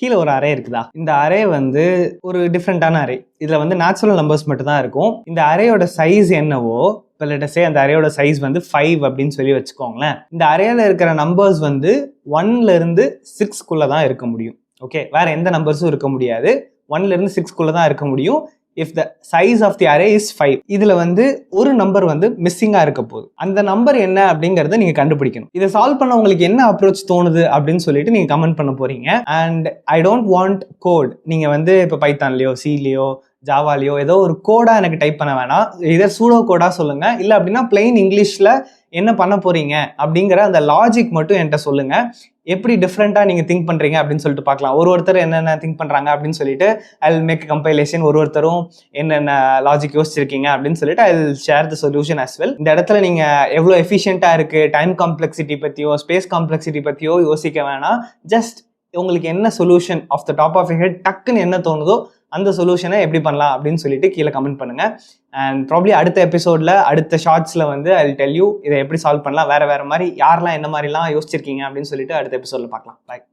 கீழே ஒரு அரே இருக்குதா? இந்த அரே வந்து ஒரு டிஃப்ரெண்டான அரே. இதுல வந்து நேச்சுரல் நம்பர்ஸ் மட்டும் தான் இருக்கும். இந்த அரேயோட சைஸ் என்னவோ, இப்போ லெட்டஸே அந்த அரேயோட சைஸ் வந்து 5 அப்படின்னு சொல்லி வச்சுக்கோங்களேன். இந்த அரேல இருக்கிற நம்பர்ஸ் வந்து 1ல இருந்து 6க்குள்ள தான் இருக்க முடியும். ஓகே, வேற எந்த நம்பர்ஸும் இருக்க முடியாது. 1ல இருந்து 6க்குள்ள தான் இருக்க முடியும். If the size of the array is 5. இதுல வந்து ஒரு நம்பர் வந்து மிஸ்ஸிங்கா இருக்க போகுது. அந்த நம்பர் என்ன அப்படிங்கறத நீங்க கண்டுபிடிக்கணும். இதை சால்வ் பண்ண உங்களுக்கு என்ன அப்ரோச் தோணுது அப்படின்னு சொல்லிட்டு நீங்க கமெண்ட் பண்ண போறீங்க. And I don't want code. நீங்க வந்து இப்போ பைத்தான்லயோ சிலயோ ஜாவாலியோ ஏதோ ஒரு கோடா எனக்கு டைப் பண்ண வேணாம். இதை சூடோ கோடா சொல்லுங்க. இல்லை அப்படின்னா பிளெயின் இங்கிலீஷ்ல என்ன பண்ண போறீங்க அப்படிங்கிற அந்த லாஜிக் மட்டும் என்கிட்ட சொல்லுங்க. எப்படி டிஃப்ரெண்டா நீங்க திங்க் பண்றீங்க அப்படின்னு சொல்லிட்டு பார்க்கலாம். ஒருத்தர் என்னென்ன திங்க் பண்றாங்க அப்படின்னு சொல்லிட்டு ஐ வில் மேக் கம்பைலேஷன். ஒருத்தரும் என்னென்ன லாஜிக் யோசிச்சிருக்கீங்க அப்படின்னு சொல்லிட்டு I will share the solution as well. இந்த இடத்துல நீங்க எவ்வளோ எஃபிஷியன்ட்டா இருக்கு, டைம் காம்ப்ளெக்சிட்டி பத்தியோ ஸ்பேஸ் காம்ப்ளெக்சிட்டி பத்தியோ யோசிக்க வேணாம். ஜஸ்ட் உங்களுக்கு என்ன solution of the top of head டக்குன்னு என்ன தோணுதோ அந்த சொல்யூஷனை எப்படி பண்ணலாம் அப்படின்னு சொல்லிட்டு கீழே கமெண்ட் பண்ணுங்க. அண்ட் ப்ராப்ளி அடுத்த எபிசோட்ல அடுத்த ஷார்ட்ஸ்ல வந்து ஐ வில் டெல் யூ இதை எப்படி சால்வ் பண்ணலாம், வேற மாதிரி யாரெல்லாம் என்ன மாதிரிலாம் யோசிச்சிருக்கீங்க அப்படின்னு சொல்லிட்டு அடுத்த எபிசோட்ல பார்க்கலாம். பாய்.